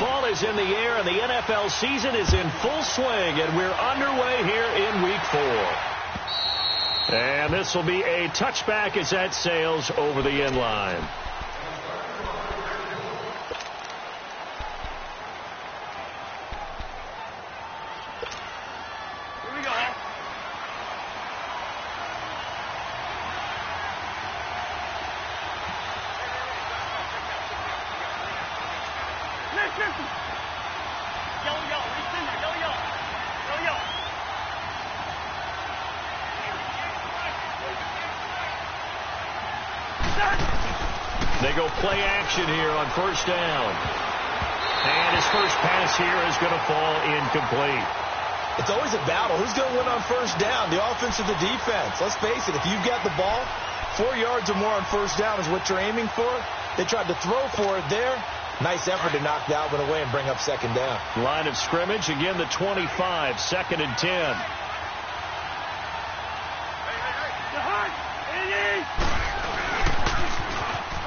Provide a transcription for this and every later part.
Fall is in the air, and the NFL season is in full swing, and we're underway here in Week 4. And this will be a touchback as that sails over the end line. Here we go. They go play action here on first down. And his first pass here is going to fall incomplete. It's always a battle. Who's going to win on first down, the offense or the defense? Let's face it, if you've got the ball, 4 yards or more on first down is what you're aiming for. They tried to throw for it there. Nice effort to knock that one away and bring up second down. Line of scrimmage, again the 25, second and 10.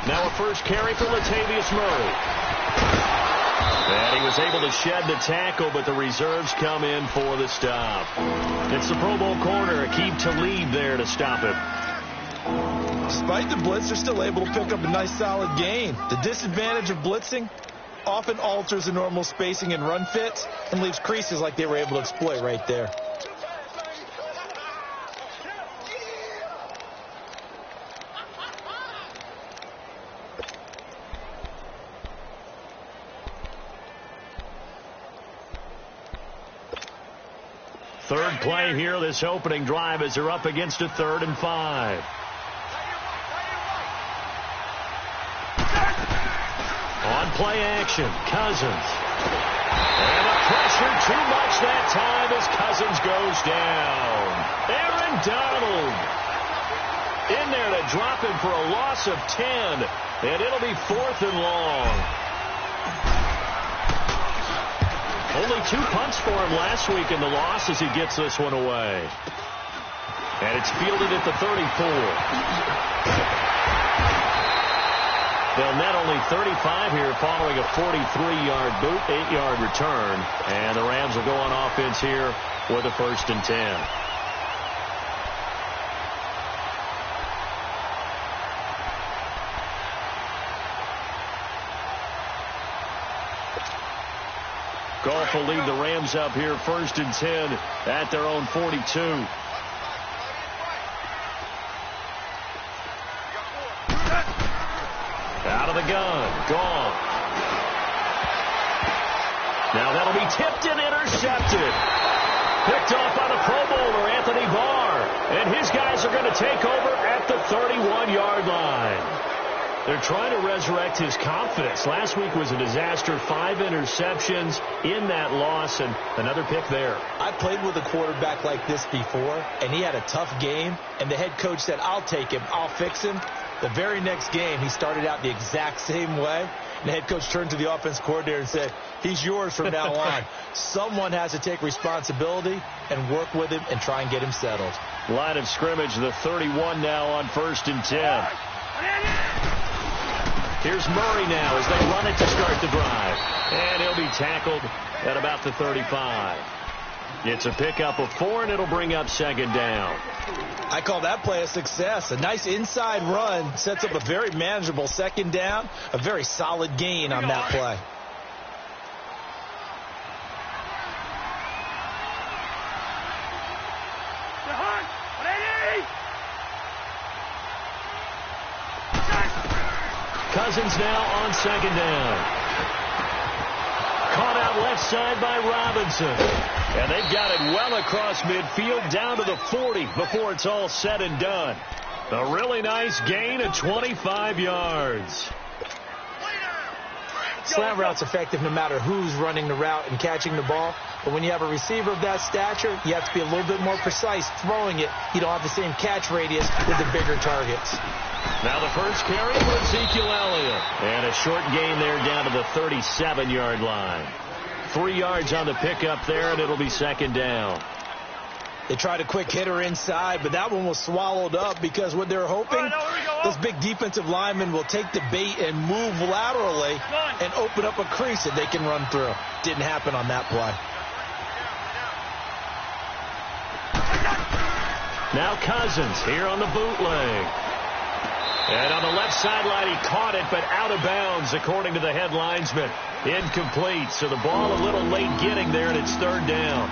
Now a first carry for Latavius Murray. And he was able to shed the tackle, but the reserves come in for the stop. It's the Pro Bowl corner, Aqib Talib there to stop him. Despite the blitz, they're still able to pick up a nice solid gain. The disadvantage of blitzing often alters the normal spacing and run fits and leaves creases like they were able to exploit right there. Third play here, this opening drive, as they're up against a 3rd and 5. On play action, Cousins. And the pressure too much that time as Cousins goes down. Aaron Donald in there to drop him for a loss of 10. And it'll be 4th and long. Only 2 punts for him last week in the loss as he gets this one away. And it's fielded at the 34. They'll net only 35 here following a 43-yard boot, 8-yard return. And the Rams will go on offense here with a 1st and 10. Goff will lead the Rams up here 1st and 10 at their own 42. Out of the gun. Goff. Now that'll be tipped and intercepted. Picked off by the Pro Bowler, Anthony Barr. And his guys are going to take over at the 31-yard line. They're trying to resurrect his confidence. Last week was a disaster. 5 interceptions in that loss, and another pick there. I played with a quarterback like this before, and he had a tough game, and the head coach said, I'll take him, I'll fix him. The very next game, he started out the exact same way. And the head coach turned to the offense coordinator and said, he's yours from now on. Someone has to take responsibility and work with him and try and get him settled. Line of scrimmage, the 31 now on 1st and 10. Here's Murray now as they run it to start the drive. And he'll be tackled at about the 35. It's a pickup of 4, and it'll bring up 2nd down. I call that play a success. A nice inside run sets up a very manageable 2nd down. A very solid gain on that play. Cousins now on 2nd down. Caught out left side by Robinson. And they've got it well across midfield down to the 40 before it's all said and done. A really nice gain of 25 yards. Slant route's effective no matter who's running the route and catching the ball. But when you have a receiver of that stature, you have to be a little bit more precise throwing it. You don't have the same catch radius with the bigger targets. Now the first carry for Ezekiel Elliott. And a short gain there down to the 37-yard line. 3 yards on the pickup there, and it'll be 2nd down. They tried a quick hitter inside, but that one was swallowed up because what they're hoping, those big defensive linemen will take the bait and move laterally and open up a crease that they can run through. Didn't happen on that play. Now Cousins here on the bootleg. And on the left sideline, he caught it, but out of bounds, according to the head linesman. Incomplete, so the ball a little late getting there, and it's third down.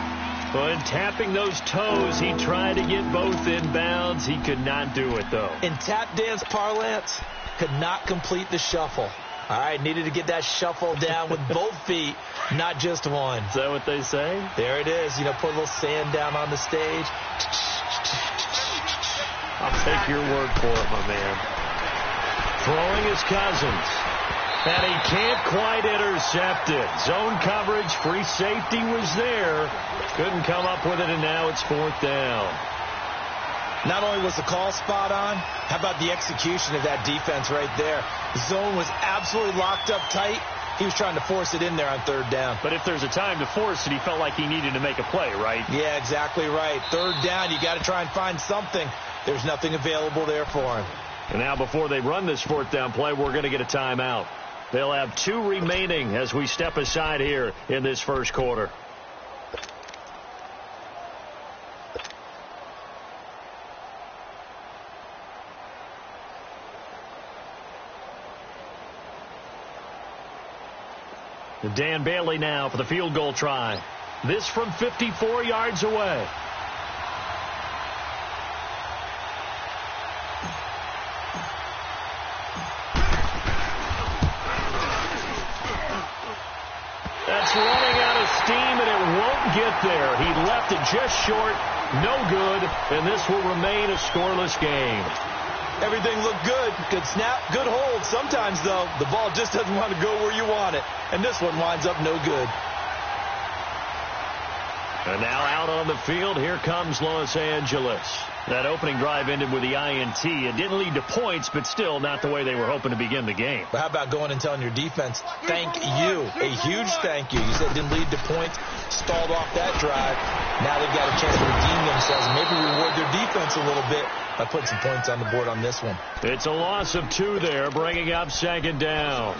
But tapping those toes, he tried to get both in bounds. He could not do it, though. In tap dance parlance, could not complete the shuffle. All right, needed to get that shuffle down with both feet, not just one. Is that what they say? There it is. You know, put a little sand down on the stage. I'll take your word for it, my man. Throwing is Cousins. And he can't quite intercept it. Zone coverage, free safety was there. Couldn't come up with it, and now it's fourth down. Not only was the call spot on, how about the execution of that defense right there? The zone was absolutely locked up tight. He was trying to force it in there on third down. But if there's a time to force it, he felt like he needed to make a play, right? Yeah, exactly right. Third down, you got to try and find something. There's nothing available there for him. And now before they run this fourth down play, we're going to get a timeout. They'll have 2 remaining as we step aside here in this first quarter. Dan Bailey now for the field goal try. This from 54 yards away. That's running out of steam, and it won't get there. He left it just short, no good, and this will remain a scoreless game. Everything looked good. Good snap, good hold. Sometimes, though, the ball just doesn't want to go where you want it. And this one winds up no good. And now out on the field, here comes Los Angeles. That opening drive ended with the INT. It didn't lead to points, but still not the way they were hoping to begin the game. But how about going and telling your defense, thank you, a huge thank you. You said it didn't lead to points, stalled off that drive. Now they've got a chance to redeem themselves, maybe reward their defense a little bit by putting some points on the board on this one. It's a loss of 2 there, bringing up second down.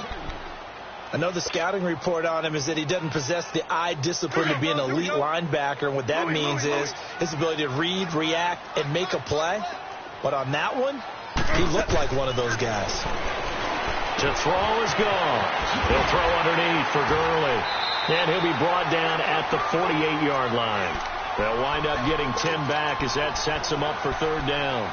I know the scouting report on him is that he doesn't possess the eye discipline to be an elite linebacker, and what that means is his ability to read, react, and make a play. But on that one, he looked like one of those guys. To throw is gone. He'll throw underneath for Gurley. And he'll be brought down at the 48-yard line. They'll wind up getting 10 back as that sets him up for third down.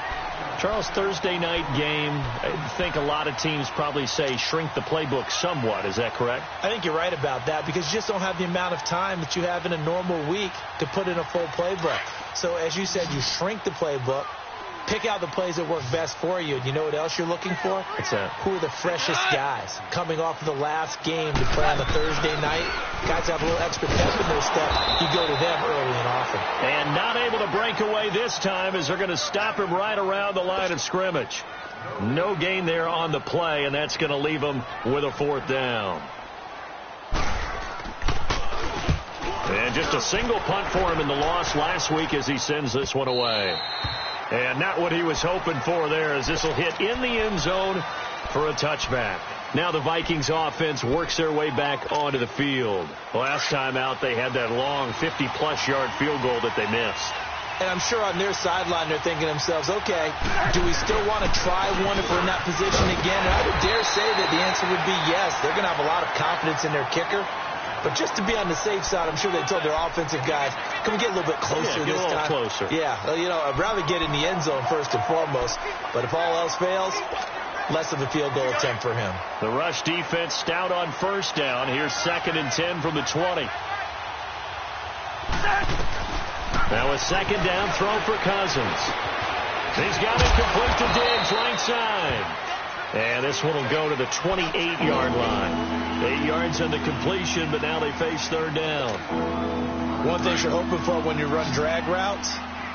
Charles, Thursday night game, I think a lot of teams probably say shrink the playbook somewhat. Is that correct? I think you're right about that because you just don't have the amount of time that you have in a normal week to put in a full playbook. So as you said, you shrink the playbook, pick out the plays that work best for you. And you know what else you're looking for? What's that? Who are the freshest guys coming off of the last game to play on a Thursday night? Guys have a little extra pep in their step. You go to them early and often. And not able to break away this time as they're going to stop him right around the line of scrimmage. No gain there on the play, and that's going to leave him with a fourth down. And just a single punt for him in the loss last week as he sends this one away. And not what he was hoping for there as this will hit in the end zone for a touchback. Now the Vikings offense works their way back onto the field. Last time out they had that long 50-plus yard field goal that they missed. And I'm sure on their sideline they're thinking to themselves, okay, do we still want to try one if we're in that position again? And I would dare say that the answer would be yes. They're going to have a lot of confidence in their kicker. But just to be on the safe side, I'm sure they told their offensive guys, can we get a little bit closer this time? Closer. Yeah, well, you know, I'd rather get in the end zone first and foremost. But if all else fails, less of a field goal attempt for him. The rush defense stout on first down. Here's 2nd and 10 from the 20. Now a second down throw for Cousins. He's got it complete to Diggs, right side. And this one will go to the 28-yard line. 8 yards on the completion, but now they face third down. One thing you're hoping for when you run drag routes,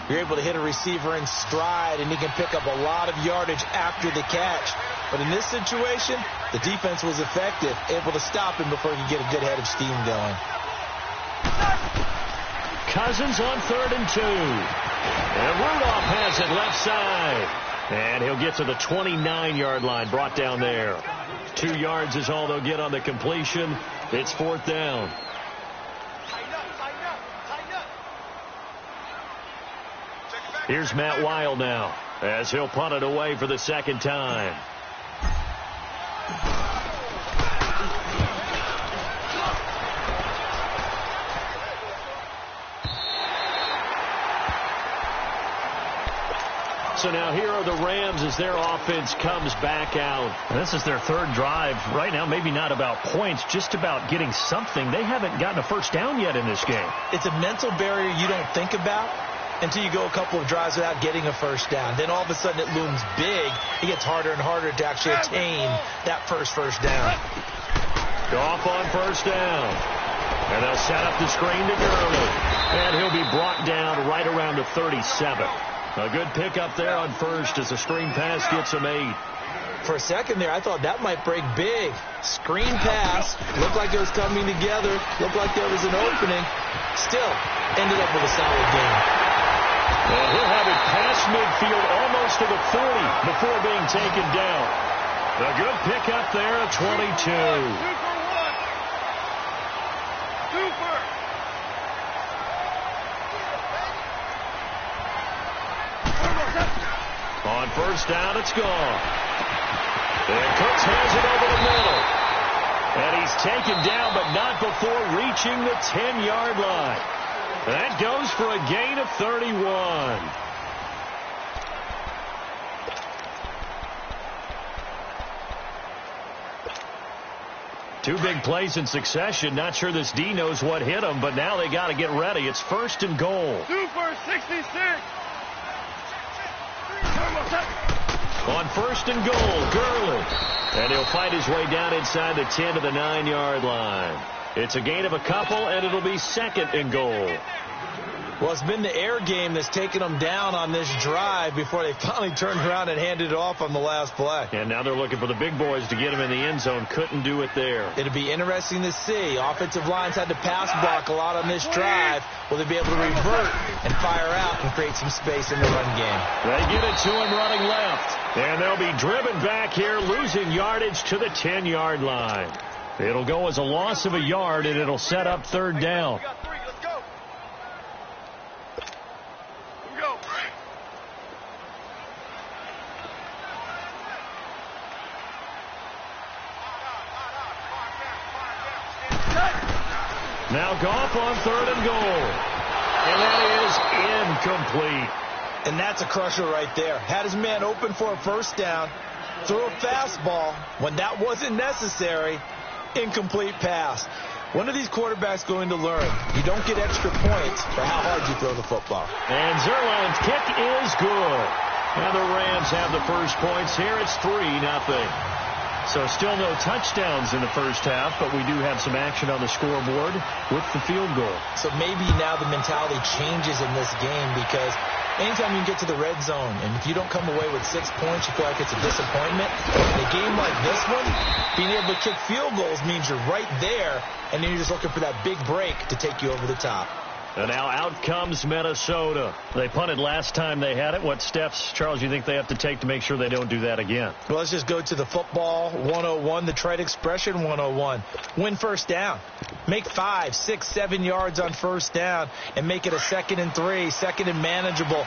you're able to hit a receiver in stride, and he can pick up a lot of yardage after the catch. But in this situation, the defense was effective, able to stop him before he could get a good head of steam going. Cousins on 3rd and 2. And Rudolph has it left side. And he'll get to the 29-yard line, brought down there. 2 yards is all they'll get on the completion. It's 4th down. Here's Matt Weil now, as he'll punt it away for the 2nd time. So now here are the Rams as their offense comes back out. This is their 3rd drive. Right now, maybe not about points, just about getting something. They haven't gotten a first down yet in this game. It's a mental barrier you don't think about until you go a couple of drives without getting a first down. Then all of a sudden it looms big. It gets harder and harder to actually attain that first down. Goff on 1st down. And they'll set up the screen to Gurley. And he'll be brought down right around the 37. A good pickup there on 1st as the screen pass gets him 8. For a second there, I thought that might break big. Screen pass. Looked like it was coming together. Looked like there was an opening. Still ended up with a solid game. And he'll have it past midfield almost to the 40 before being taken down. A good pickup there at 22. On 1st down, it's gone. And Cooks has it over the middle. And he's taken down, but not before reaching the 10-yard line. That goes for a gain of 31. Two big plays in succession. Not sure this D knows what hit him, but now they got to get ready. It's 1st and goal. 2 for 66. On 1st and goal, Gurley. And he'll fight his way down inside the 10 to the 9-yard line. It's a gain of a couple, and it'll be 2nd and goal. Well, it's been the air game that's taken them down on this drive before they finally turned around and handed it off on the last play. And now they're looking for the big boys to get him in the end zone. Couldn't do it there. It'll be interesting to see. Offensive lines had to pass block a lot on this drive. Will they be able to revert and fire out and create some space in the run game? They get it to him running left. And they'll be driven back here, losing yardage to the 10-yard line. It'll go as a loss of a yard, and it'll set up 3rd down. Now Goff on 3rd and goal. And that is incomplete. And that's a crusher right there. Had his man open for a 1st down. Threw a fastball when that wasn't necessary. Incomplete pass. When are these quarterbacks going to learn? You don't get extra points for how hard you throw the football. And Zerline's kick is good. And the Rams have the first points here. It's 3-0. So still no touchdowns in the first half, but we do have some action on the scoreboard with the field goal. So maybe now the mentality changes in this game, because anytime you get to the red zone and if you don't come away with 6 points, you feel like it's a disappointment. In a game like this one, being able to kick field goals means you're right there, and then you're just looking for that big break to take you over the top. And now out comes Minnesota. They punted last time they had it. What steps, Charles, you think they have to take to make sure they don't do that again? Well, let's just go to the football 101, the trade expression 101. Win 1st down. Make 5, 6, 7 yards on 1st down and make it a 2nd and 3, 2nd and manageable.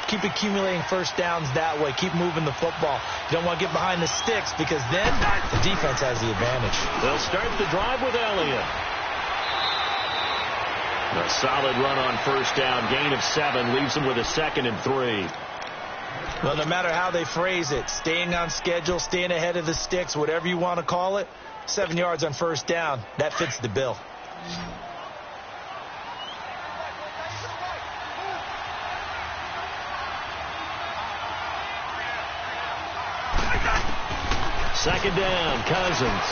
Keep accumulating 1st downs that way. Keep moving the football. You don't want to get behind the sticks, because then the defense has the advantage. They'll start the drive with Elliott. A solid run on 1st down. Gain of 7 leaves them with a 2nd and 3. Well, no matter how they phrase it, staying on schedule, staying ahead of the sticks, whatever you want to call it, 7 yards on 1st down, that fits the bill. Second down, Cousins.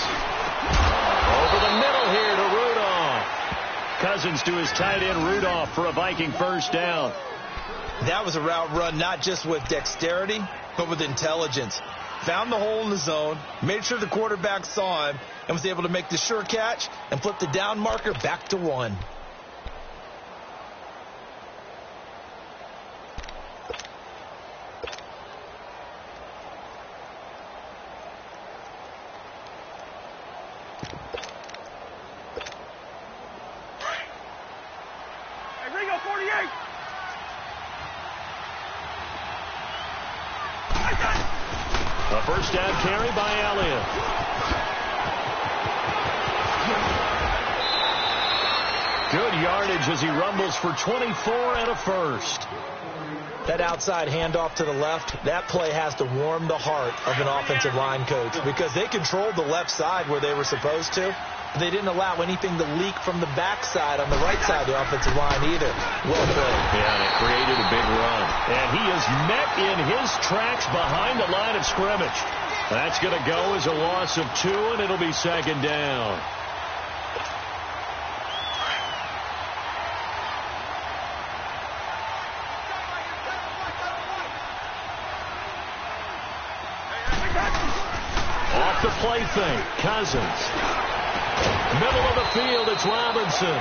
Over the middle here to Rudolph. Cousins to his tight end, Rudolph, for a Viking 1st down. That was a route run not just with dexterity, but with intelligence. Found the hole in the zone, made sure the quarterback saw him, and was able to make the sure catch and flip the down marker back to 1. first down carry by Elliott. Good yardage as he rumbles for 24 and a first. That outside handoff to the left, that play has to warm the heart of an offensive line coach because they controlled the left side where they were supposed to. They didn't allow anything to leak from the backside on the right side of the offensive line either. Well played. Yeah, and it created a big run. And he is met in his tracks behind the line of scrimmage. That's going to go as a loss of 2, and it'll be second down. Off the play fake, Cousins. Middle of the field, it's Robinson.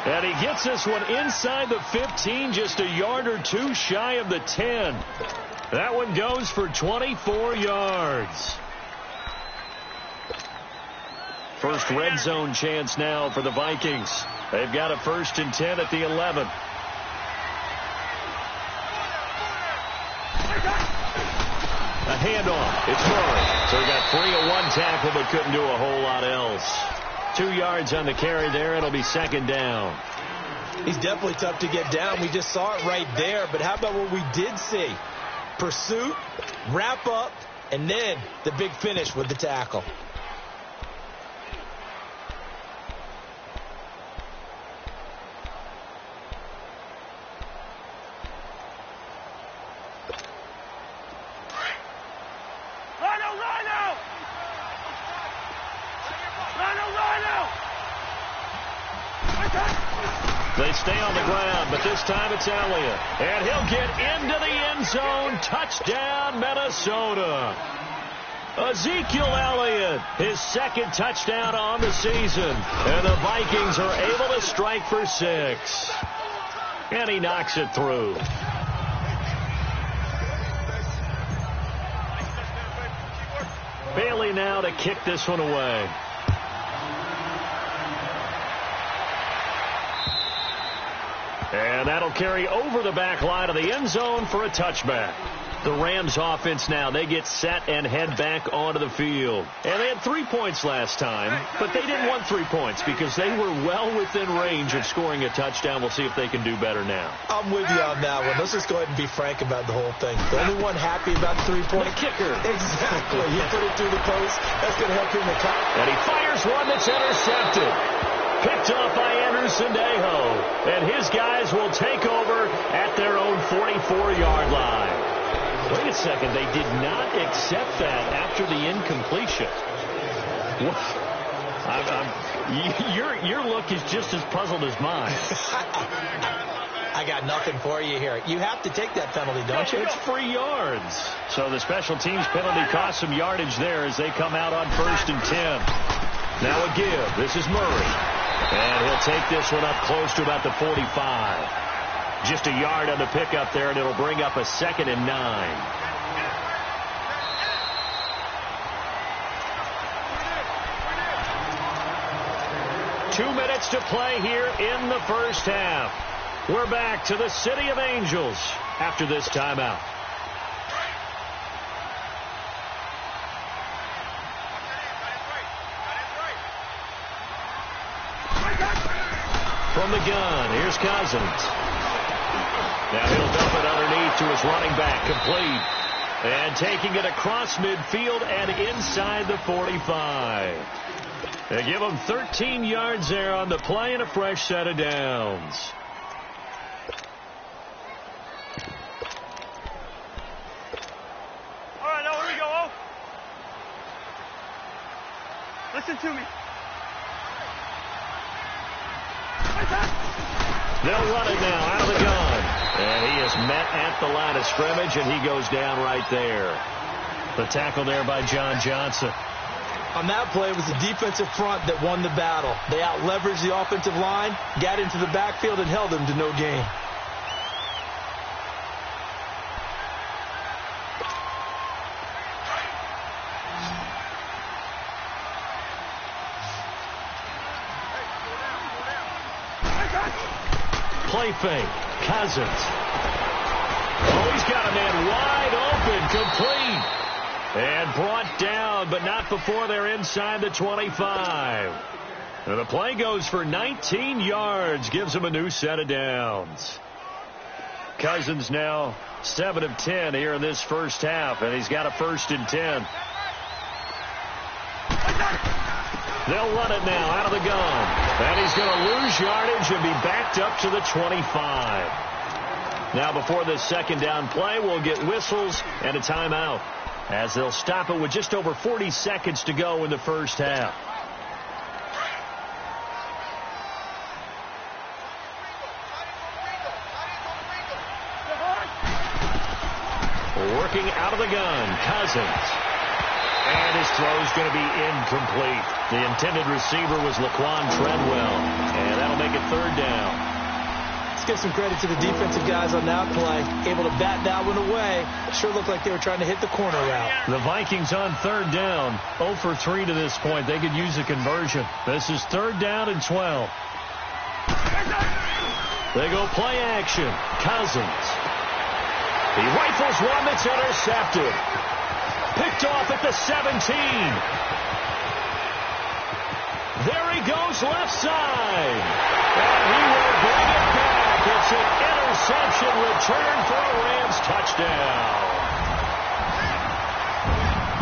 And he gets this one inside the 15, just a yard or 2 shy of the 10. That one goes for 24 yards. First red zone chance now for the Vikings. They've got a 1st and 10 at the 11. A handoff. It's Murray. So he got 3 of 1 tackle, but couldn't do a whole lot else. 2 yards on the carry there. It'll be second down. He's definitely tough to get down. We just saw it right there. But how about what we did see? Pursuit, wrap up, and then the big finish with the tackle. They stay on the ground, but this time it's Elliott. And he'll get into the end zone. Touchdown, Minnesota. Ezekiel Elliott, his 2nd touchdown on the season. And the Vikings are able to strike for 6. And he knocks it through. Bailey now to kick this one away. And that'll carry over the back line of the end zone for a touchback. The Rams offense now, they get set and head back onto the field. And they had 3 points last time, but they didn't want 3 points because they were well within range of scoring a touchdown. We'll see if they can do better now. I'm with you on that one. Let's just go ahead and be frank about the whole thing. The only one happy about the 3-point. The kicker. Exactly. He put it through the post. That's going to help him to cut. And he fires one that's intercepted. Picked off by Anderson Dejo. And his guys will take over at their own 44-yard line. Wait a second. They did not accept that after the incompletion. Your look is just as puzzled as mine. I got nothing for you here. You have to take that penalty, don't you? It's free yards. So the special teams penalty cost some yardage there as they come out on 1st and 10. Now a give. This is Murray. And he'll take this one up close to about the 45. Just a yard on the pickup there, and it'll bring up a 2nd and 9. Two minutes to play here in the first half. We're back to the City of Angels after this timeout. From the gun, here's Cousins. Now he'll dump it underneath to his running back, complete. And taking it across midfield and inside the 45. They give him 13 yards there on the play and a fresh set of downs. All right, now here we go. Listen to me. They'll run it now out of the gun. And he is met at the line of scrimmage, and he goes down right there. The tackle there by John Johnson. On that play, it was the defensive front that won the battle. They out-leveraged the offensive line, got into the backfield, and held them to no gain. Play fake. Cousins. Oh, he's got a man wide open, complete. And brought down, but not before they're inside the 25. And the play goes for 19 yards, gives them a new set of downs. Cousins now 7 of 10 here in this first half, and he's got a 1st and 10. They'll run it now out of the gun. And he's going to lose yardage and be backed up to the 25. Now before this second down play, we'll get whistles and a timeout, as they'll stop it with just over 40 seconds to go in the first half. Working out of the gun, Cousins. And his throw's going to be incomplete. The intended receiver was Laquan Treadwell. And that'll make it 3rd down. Let's give some credit to the defensive guys on that play. Able to bat that one away. Sure looked like they were trying to hit the corner route. The Vikings on 3rd down. 0 for 3 to this point. They could use a conversion. This is 3rd down and 12. They go play action. Cousins. He rifles one that's intercepted. Picked off at the 17. There he goes left side. And he will bring it back. It's an interception return for a Rams touchdown.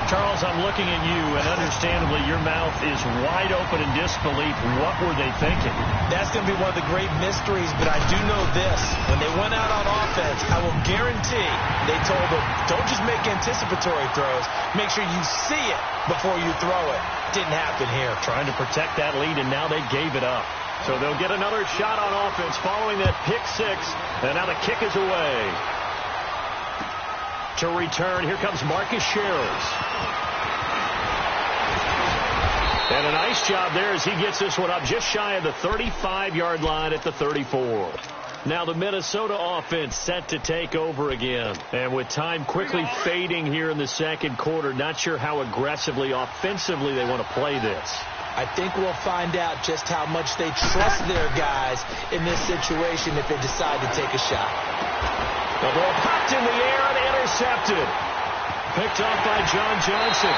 Charles, I'm looking at you, and understandably your mouth is wide open in disbelief. What were they thinking? That's going to be one of the great mysteries, but I do know this. When they went out on offense, I will guarantee they told them, don't just make anticipatory throws. Make sure you see it before you throw it. Didn't happen here. Trying to protect that lead, and now they gave it up. So they'll get another shot on offense following that pick 6, and now the kick is away. To return, here comes Marcus Sherrills. And a nice job there as he gets this one up just shy of the 35-yard line at the 34. Now the Minnesota offense set to take over again. And with time quickly fading here in the second quarter, not sure how aggressively, offensively they want to play this. I think we'll find out just how much they trust their guys in this situation if they decide to take a shot. The ball popped in the air and intercepted. Picked off by John Johnson.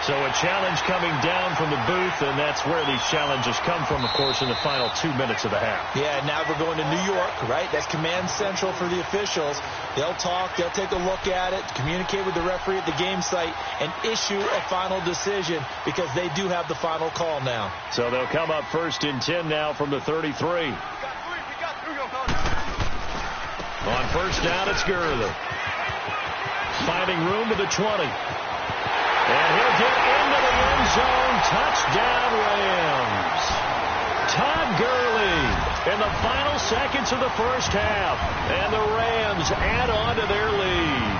So a challenge coming down from the booth, and that's where these challenges come from, of course, in the final 2 minutes of the half. Yeah, now we're going to New York, right? That's command central for the officials. They'll talk, they'll take a look at it, communicate with the referee at the game site, and issue a final decision because they do have the final call now. So they'll come up 1st and 10 now from the 33. On 1st down, it's Gurley. Finding room to the 20. And he'll get into the end zone. Touchdown, Rams. Todd Gurley in the final seconds of the first half. And the Rams add on to their lead.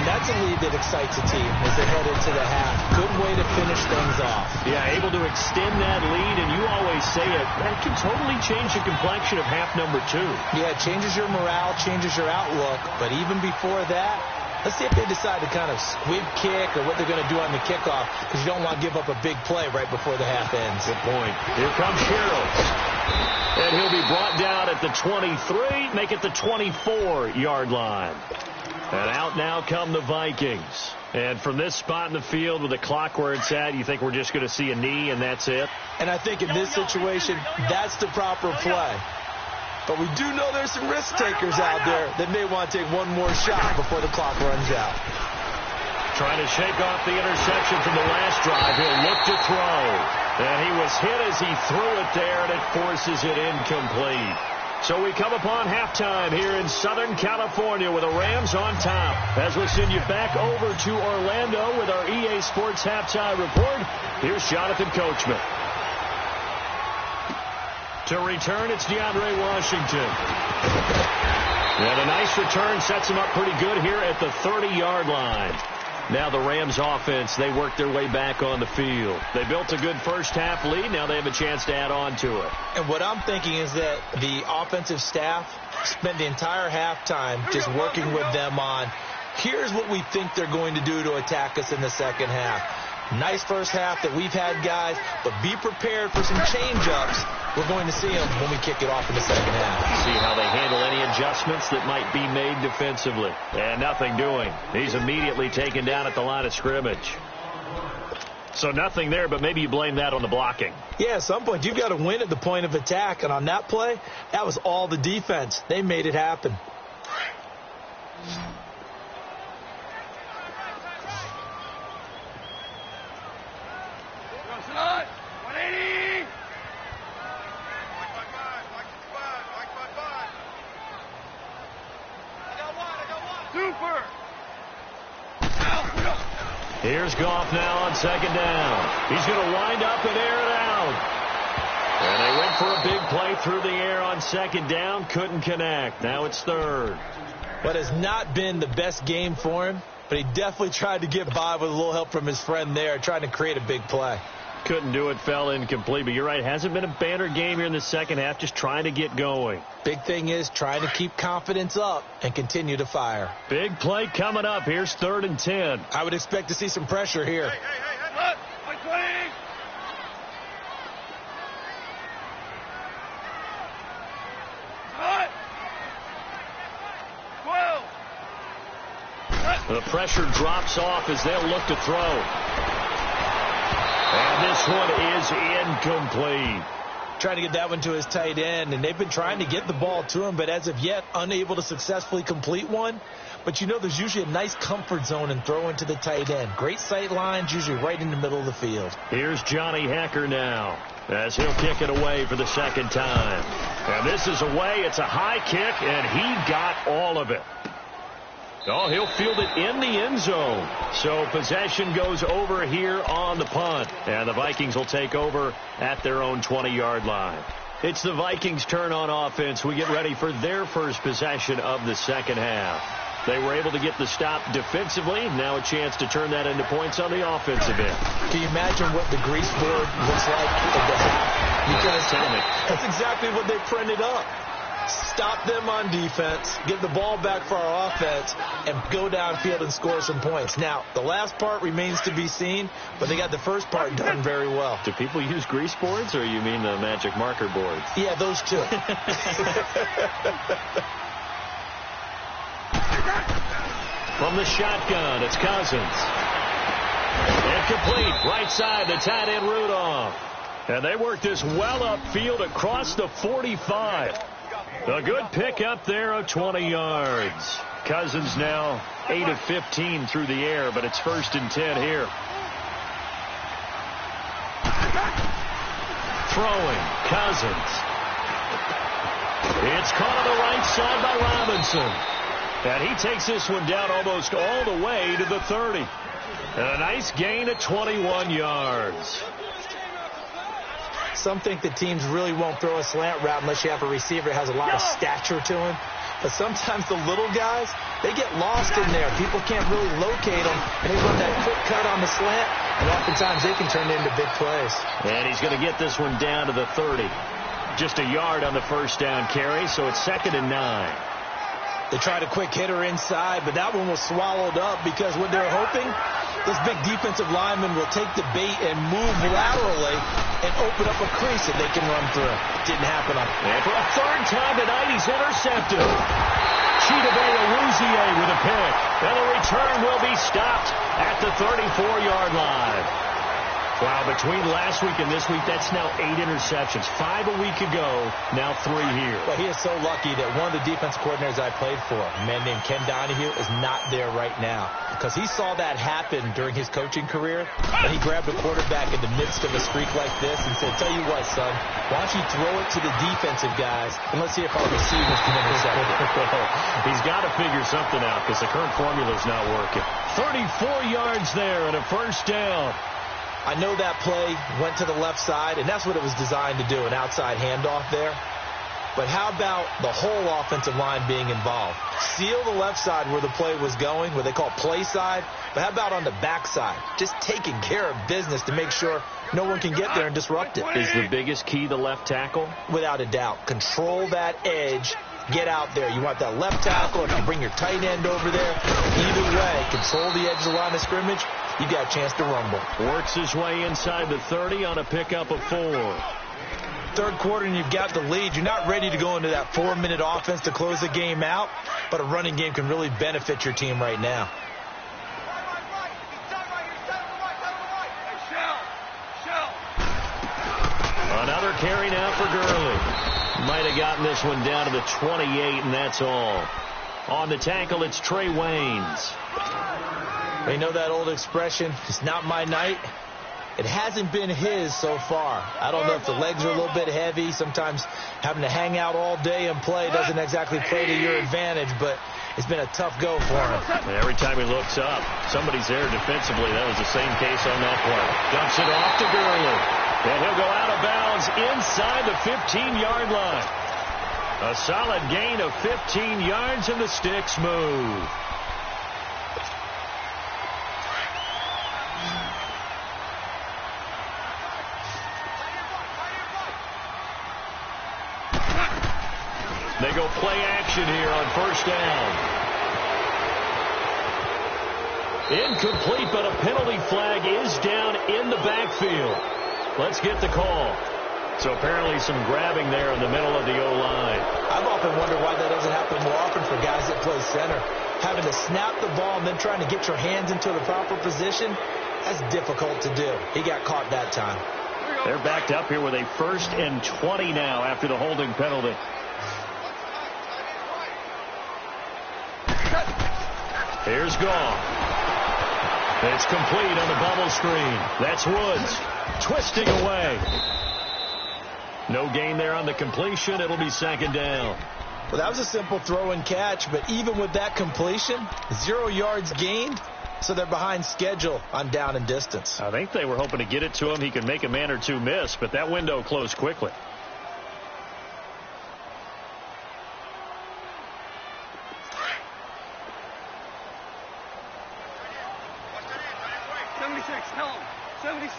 And that's a lead that excites a team as they head into the half. Good way to finish things off. Yeah, able to extend that lead, and you always say it, that can totally change the complexion of half number 2. Yeah, it changes your morale, changes your outlook. But even before that, let's see if they decide to kind of squib kick or what they're going to do on the kickoff, because you don't want to give up a big play right before the half ends. Good point. Here comes Sherrills. And he'll be brought down at the 23, make it the 24-yard line. And out now come the Vikings. And from this spot in the field with the clock where it's at, you think we're just going to see a knee and that's it? And I think in this situation, that's the proper play. But we do know there's some risk takers out there that may want to take one more shot before the clock runs out. Trying to shake off the interception from the last drive. He'll look to throw. And he was hit as he threw it there, and it forces it incomplete. So we come upon halftime here in Southern California with the Rams on top. As we send you back over to Orlando with our EA Sports Halftime Report, here's Jonathan Coachman. To return, it's DeAndre Washington. And a nice return sets him up pretty good here at the 30-yard line. Now the Rams offense, they work their way back on the field. They built a good first half lead. Now they have a chance to add on to it. And what I'm thinking is that the offensive staff spent the entire halftime just working with them on, here's what we think they're going to do to attack us in the second half. Nice first half that we've had, guys, but be prepared for some change-ups. We're going to see them when we kick it off in the second half. See how they handle any adjustments that might be made defensively. And nothing doing. He's immediately taken down at the line of scrimmage. So nothing there, but maybe you blame that on the blocking. Yeah, at some point, you've got to win at the point of attack. And on that play, that was all the defense. They made it happen. Here's Goff now on second down. He's going to wind up and air it out. And they went for a big play through the air on second down. Couldn't connect. Now it's third. What has not been the best game for him, but he definitely tried to get by with a little help from his friend there, trying to create a big play. Couldn't do it, fell incomplete. But you're right, hasn't been a banner game here in the second half, just trying to get going. Big thing is trying to keep confidence up and continue to fire. Big play coming up. Here's 3rd and 10. I would expect to see some pressure here. Hey. The pressure drops off as they'll look to throw. And this one is incomplete. Trying to get that one to his tight end, and they've been trying to get the ball to him, but as of yet, unable to successfully complete one. But you know, there's usually a nice comfort zone in throwing to the tight end. Great sight lines, usually right in the middle of the field. Here's Johnny Hecker now, as he'll kick it away for the second time. And this is away. It's a high kick, and he got all of it. Oh, he'll field it in the end zone. So possession goes over here on the punt. And the Vikings will take over at their own 20-yard line. It's the Vikings' turn on offense. We get ready for their first possession of the second half. They were able to get the stop defensively. Now a chance to turn that into points on the offensive end. Can you imagine what the grease board looks like at the half? Because that's exactly what they printed up. Stop them on defense, get the ball back for our offense, and go downfield and score some points. Now, the last part remains to be seen, but they got the first part done very well. Do people use grease boards, or you mean the magic marker boards? Yeah, those two. From the shotgun, it's Cousins. Incomplete, right side, the tight end Rudolph. And they work this well upfield across the 45. A good pick up there of 20 yards. Cousins now 8 of 15 through the air, but it's 1st and 10 here. Throwing, Cousins. It's caught on the right side by Robinson. And he takes this one down almost all the way to the 30. And a nice gain of 21 yards. Some think that teams really won't throw a slant route unless you have a receiver that has a lot of stature to him. But sometimes the little guys, they get lost in there. People can't really locate them, and they run that quick cut on the slant, and oftentimes they can turn it into big plays. And he's going to get this one down to the 30. Just a yard on the first down carry, so it's 2nd and 9. They tried a quick hitter inside, but that one was swallowed up because what they're hoping, this big defensive lineman will take the bait and move laterally and open up a crease that they can run through. Didn't happen on. And for a 3rd time tonight, he's intercepted. Chidobe Awuzie with a pick. And the return will be stopped at the 34-yard line. Wow, between last week and this week, that's now 8 interceptions. 5 a week ago, now 3 here. Well, he is so lucky that one of the defense coordinators I played for, a man named Ken Donahue, is not there right now. Because he saw that happen during his coaching career, and he grabbed a quarterback in the midst of a streak like this and said, tell you what, son, why don't you throw it to the defensive guys, and let's see if our receivers can intercept it. He's got to figure something out because the current formula's not working. 34 yards there and a 1st down. I know that play went to the left side, and that's what it was designed to do, an outside handoff there. But how about the whole offensive line being involved? Seal the left side where the play was going, what they call play side. But how about on the back side? Just taking care of business to make sure no one can get there and disrupt it. Is the biggest key the left tackle? Without a doubt. Control that edge. get out there. You want that left tackle, if you bring your tight end over there. Either way, control the edge of the line of scrimmage, you got a chance to rumble. Works his way inside the 30 on a pickup of 4. Third quarter and you've got the lead. You're not ready to go into that 4-minute offense to close the game out, but a running game can really benefit your team right now. Another carry now for Gurley. Might have gotten this one down to the 28, and that's all. On the tackle, it's Trey Waynes. They know that old expression, it's not my night. It hasn't been his so far. I don't know if the legs are a little bit heavy. Sometimes having to hang out all day and play doesn't exactly play to your advantage, but it's been a tough go for him. Every time he looks up, somebody's there defensively. That was the same case on that play. Dumps it off to Gurley. And he'll go out of bounds inside the 15-yard line. A solid gain of 15 yards, and the sticks move. They go play action here on first down. Incomplete, but a penalty flag is down in the backfield. Let's get the call. So apparently some grabbing there in the middle of the O-line. I've often wondered why that doesn't happen more often for guys that play center. Having to snap the ball and then trying to get your hands into the proper position, that's difficult to do. He got caught that time. They're backed up here with a 1st and 20 now after the holding penalty. Here's Goff. It's complete on the bubble screen. That's Woods. Twisting away. No gain there on the completion. It'll be 2nd down. Well, that was a simple throw and catch, but even with that completion, 0 yards gained, so they're behind schedule on down and distance. I think they were hoping to get it to him. He could make a man or two miss, but that window closed quickly. Tell him. 76.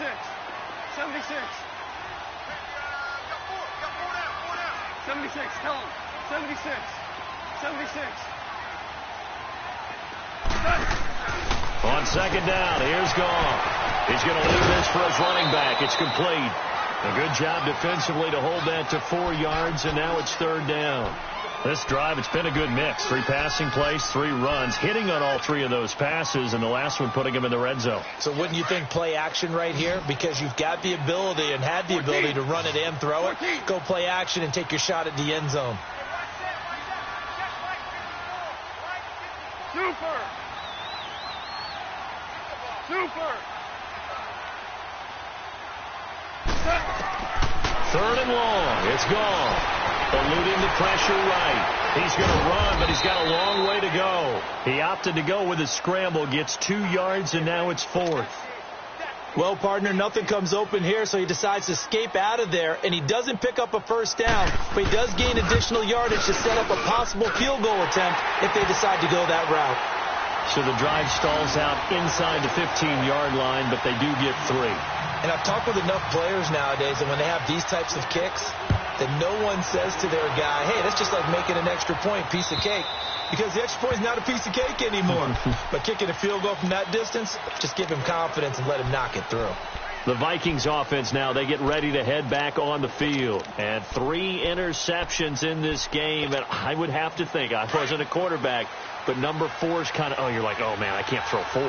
76. 76. Tell him. 76. 76. On 2nd down, here's Goff. He's going to leave this for his running back. It's complete. A good job defensively to hold that to 4 yards, and now it's 3rd down. This drive, it's been a good mix. 3 passing plays, 3 runs, hitting on all 3 of those passes, and the last one putting him in the red zone. So wouldn't you think play action right here? Because you've got the ability and had the ability to run it and throw it. Go play action and take your shot at the end zone. Super. 3rd and long. It's gone. Eluding the pressure right. He's going to run, but he's got a long way to go. He opted to go with a scramble, gets 2 yards, and now it's 4th. Well, partner, nothing comes open here, so he decides to escape out of there, and he doesn't pick up a 1st down, but he does gain additional yardage to set up a possible field goal attempt if they decide to go that route. So the drive stalls out inside the 15-yard line, but they do get 3. And I've talked with enough players nowadays, and when they have these types of kicks, that no one says to their guy, hey, that's just like making an extra point, piece of cake. Because the extra point is not a piece of cake anymore. But kicking a field goal from that distance, just give him confidence and let him knock it through. The Vikings offense now, they get ready to head back on the field. And 3 interceptions in this game. And I would have to think, I wasn't a quarterback, but number 4 is kind of, oh, you're like, oh, man, I can't throw 4.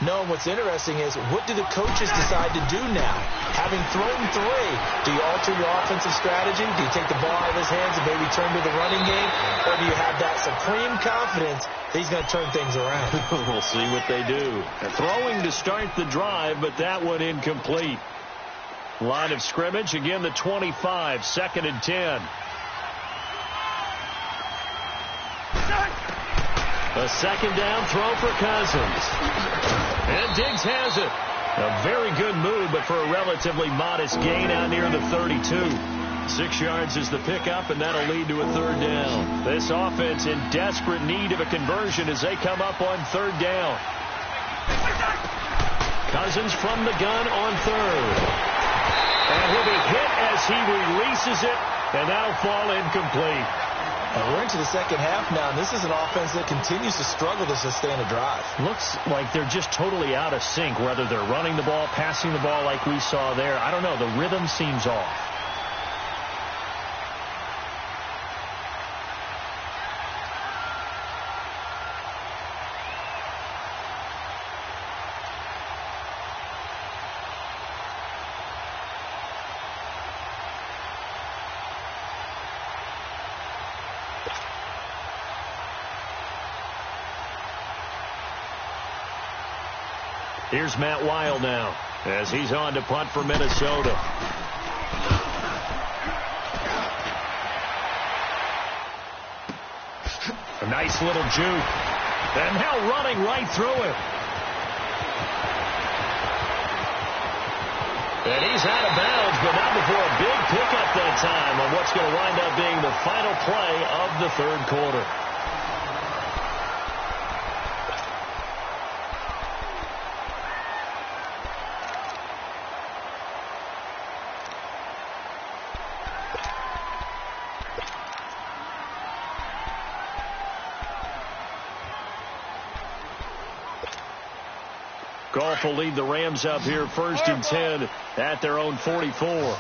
No, and what's interesting is, what do the coaches decide to do now? Having thrown 3, do you alter your offensive strategy? Do you take the ball out of his hands and maybe turn to the running game? Or do you have that supreme confidence that he's going to turn things around? We'll see what they do. They're throwing to start the drive, but that one incomplete. Line of scrimmage, again the 25, 2nd and 10. A 2nd down throw for Cousins. And Diggs has it. A very good move, but for a relatively modest gain out near the 32. 6 yards is the pickup, and that'll lead to a 3rd down. This offense in desperate need of a conversion as they come up on 3rd down. Cousins from the gun on 3rd. And he'll be hit as he releases it, and that'll fall incomplete. And we're into the second half now, and this is an offense that continues to struggle to sustain a drive. Looks like they're just totally out of sync, whether they're running the ball, passing the ball like we saw there. I don't know. The rhythm seems off. Here's Matt Weil now as he's on to punt for Minnesota. A nice little juke. And now running right through it. And he's out of bounds, but not before a big pickup that time on what's going to wind up being the final play of the third quarter. Goff will lead the Rams up here 1st and 10 at their own 44.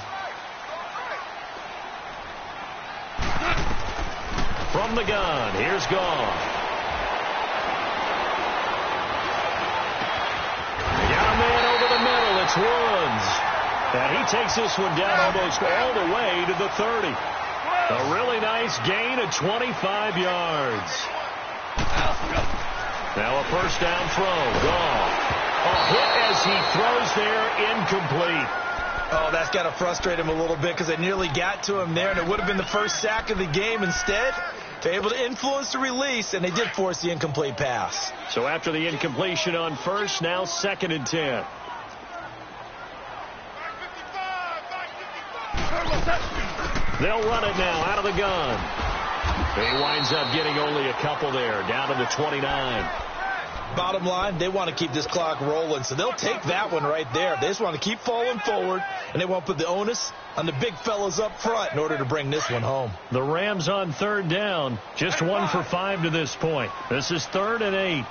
From the gun, here's Goff. Got a man over the middle. It's Woods. And he takes this one down almost all the way to the 30. A really nice gain of 25 yards. Now a first down throw. Goff. A hit as he throws there, incomplete. Oh, that's got to frustrate him a little bit because it nearly got to him there, and it would have been the first sack of the game. Instead, they're able to influence the release, and they did force the incomplete pass. So after the incompletion on first, now 2nd and 10. They'll run it now out of the gun. He winds up getting only a couple there, down to the 29. Bottom line, they want to keep this clock rolling, so they'll take that one right there. They just want to keep falling forward, and they won't put the onus on the big fellas up front in order to bring this one home. The Rams on 3rd down, just 1 for 5 to this point. This is 3rd and 8.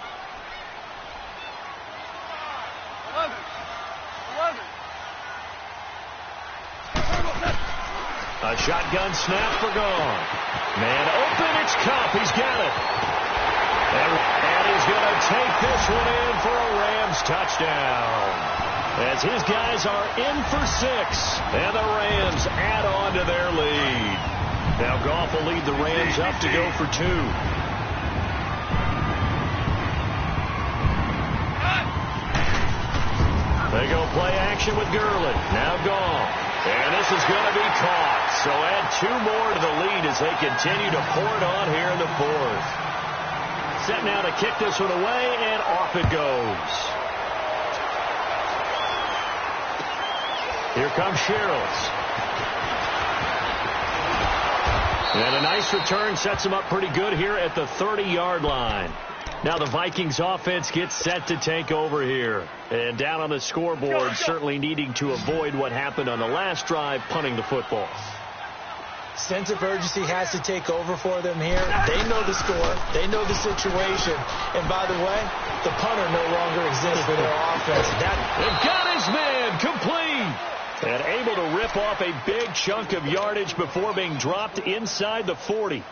11. A shotgun snap for Goff. Man open, it's Cup. He's got it. And he's going to take this one in for a Rams touchdown. As his guys are in for 6. And the Rams add on to their lead. Now Goff will lead the Rams up to go for 2. They go play action with Gurley. Now Goff. And this is going to be caught. So add 2 more to the lead as they continue to pour it on here in the 4th. Set now to kick this one away, and off it goes. Here comes Shields. And a nice return sets him up pretty good here at the 30-yard line. Now the Vikings offense gets set to take over here. And down on the scoreboard, certainly needing to avoid what happened on the last drive, punting the football. Sense of urgency has to take over for them here. They know the score. They know the situation. And by the way, the punter no longer exists for their offense. They've got his man complete. And able to rip off a big chunk of yardage before being dropped inside the 40.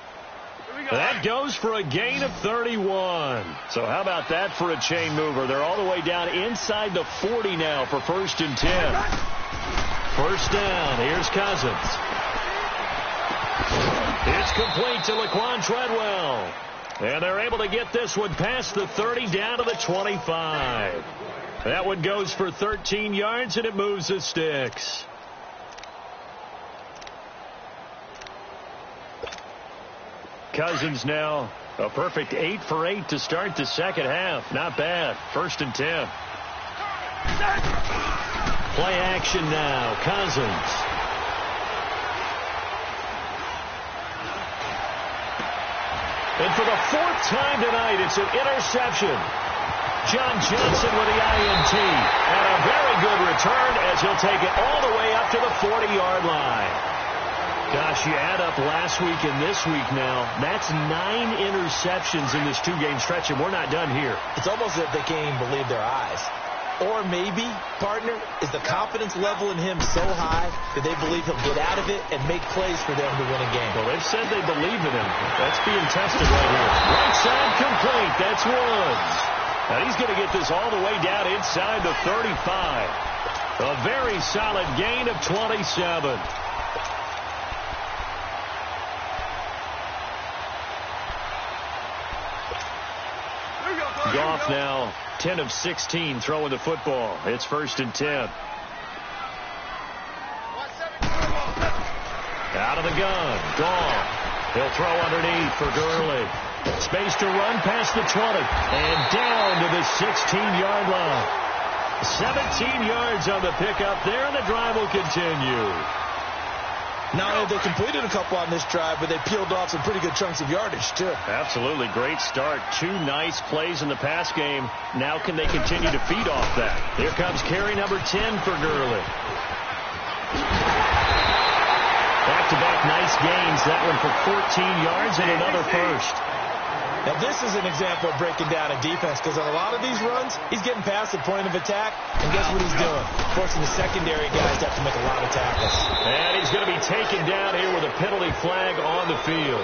That goes for a gain of 31. So how about that for a chain mover? They're all the way down inside the 40 now for 1st and 10. First down. Here's Cousins. It's complete to Laquan Treadwell. And they're able to get this one past the 30 down to the 25. That one goes for 13 yards, and it moves the sticks. Cousins now a perfect 8 for 8 to start the second half. Not bad. 1st and 10. Play action now. Cousins. And for the 4th time tonight, it's an interception. John Johnson with the INT. And a very good return as he'll take it all the way up to the 40-yard line. Gosh, you add up last week and this week now. That's 9 interceptions in this 2-game stretch, and we're not done here. It's almost as if they can't even believe their eyes. Or maybe, partner, is the confidence level in him so high that they believe he'll get out of it and make plays for them to win a game. Well, they've said they believe in him. That's being tested right here. Right side complete. That's Woods. Now he's going to get this all the way down inside the 35. A very solid gain of 27. Goff now 10 of 16 throwing the football. It's 1st and 10. Out of the gun. Goff. He'll throw underneath for Gurley. Space to run past the 20. And down to the 16-yard line. 17 yards on the pickup there, and the drive will continue. Not only have they completed a couple on this drive, but they peeled off some pretty good chunks of yardage, too. Absolutely. Great start. 2 nice plays in the pass game. Now can they continue to feed off that? Here comes carry number 10 for Gurley. Back-to-back nice gains. That one for 14 yards and another first. Now, this is an example of breaking down a defense, because on a lot of these runs, he's getting past the point of attack, and guess what he's doing? Forcing the secondary guys to have to make a lot of tackles. And he's going to be taken down here with a penalty flag on the field.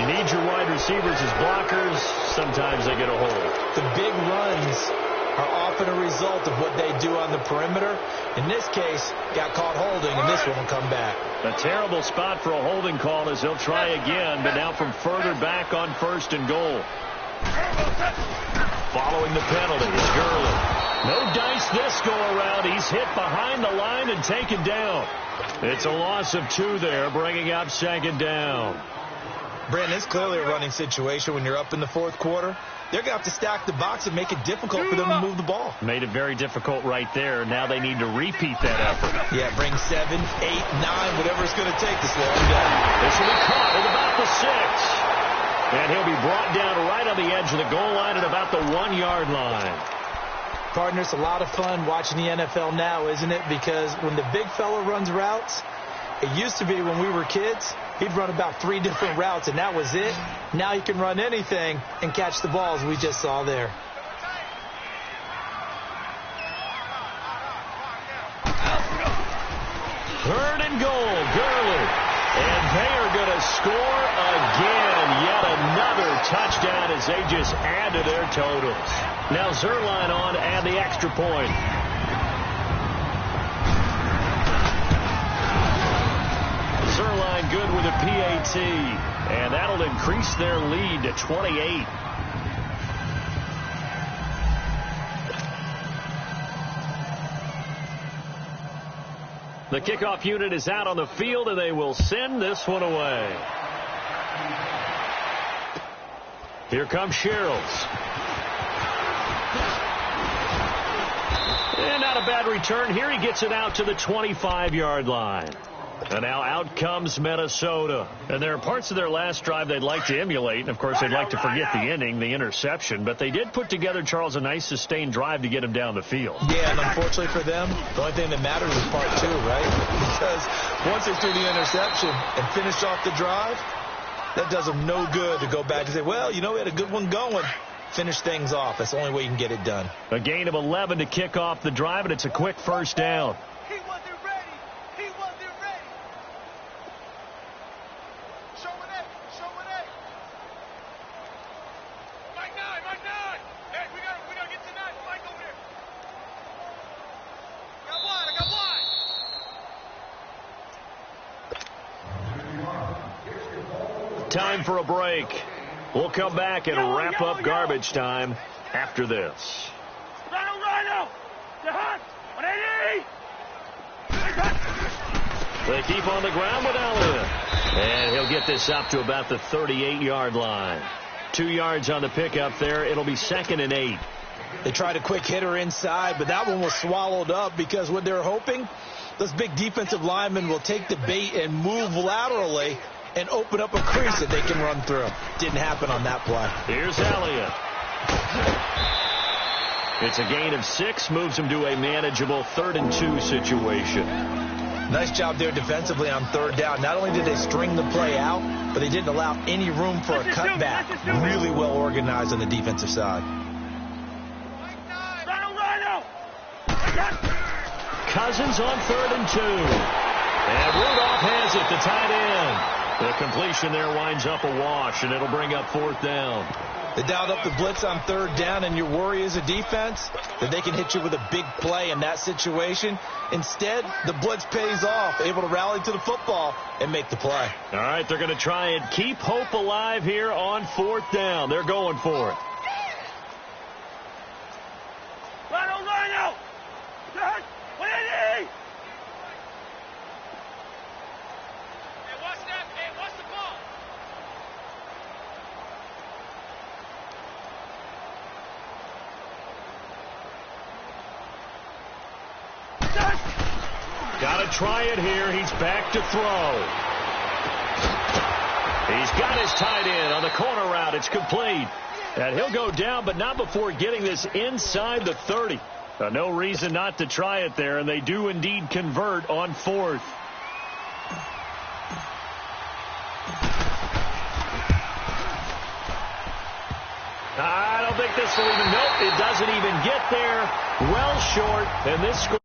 You need your wide receivers as blockers. Sometimes they get a hold. The big runs are often a result of what they do on the perimeter. In this case, got caught holding, and this one will come back. A terrible spot for a holding call as they'll try again, but now from further back on 1st and goal. Following the penalty is Gurley. No dice this go around. He's hit behind the line and taken down. It's a loss of 2 there, bringing up 2nd down. Brandon, it's clearly a running situation when you're up in the 4th quarter. They're going to have to stack the box and make it difficult for them to move the ball. Made it very difficult right there. Now they need to repeat that effort. Yeah, bring 7, 8, 9, whatever it's going to take to slow him down. This will be caught at about the 6. And he'll be brought down right on the edge of the goal line at about the 1-yard line. Partner, it's a lot of fun watching the NFL now, isn't it? Because when the big fella runs routes, it used to be when we were kids, he'd run about 3 different routes, and that was it. Now he can run anything and catch the balls we just saw there. Third and goal, Gurley. And they are going to score again. Yet another touchdown as they just add to their totals. Now Zerline on to add the extra point. Zerline good with a PAT. And that'll increase their lead to 28. The kickoff unit is out on the field, and they will send this one away. Here comes Sherrills. And not a bad return. Here he gets it out to the 25-yard line. And now out comes Minnesota. And there are parts of their last drive they'd like to emulate. And, of course, they'd like to forget the inning, the interception. But they did put together, Charles, a nice sustained drive to get him down the field. Yeah, and unfortunately for them, the only thing that matters is part 2, right? Because once they threw the interception and finished off the drive, that does them no good to go back and say, well, you know, we had a good one going. Finish things off. That's the only way you can get it done. A gain of 11 to kick off the drive, and it's a quick first down. Time for a break. We'll come back and wrap up garbage time after this. They keep on the ground with Elliott. And he'll get this up to about the 38-yard line. 2 yards on the pickup there. It'll be 2nd and 8. They tried a quick hitter inside, but that one was swallowed up because what they're hoping, those big defensive linemen will take the bait and move laterally and open up a crease that they can run through. Didn't happen on that play. Here's Elliott. It's a gain of 6, moves him to a manageable 3rd and 2 situation. Nice job there defensively on third down. Not only did they string the play out, but they didn't allow any room for a cutback. Really well organized on the defensive side. Cousins on 3rd and 2. And Rudolph has it, the tight end. The completion there winds up a wash, and it'll bring up 4th down. They dialed up the blitz on 3rd down, and your worry as a defense that they can hit you with a big play in that situation. Instead, the blitz pays off, able to rally to the football and make the play. All right, they're going to try and keep hope alive here on 4th down. They're going for it. Rhino! Hey, watch that. Hey, watch the ball. Got to try it here. He's back to throw. He's got his tight end on the corner route. It's complete. And he'll go down, but not before getting this inside the 30. No reason not to try it there, and they do indeed convert on 4th. I don't think this will even, nope, it doesn't even get there. Well short, and this score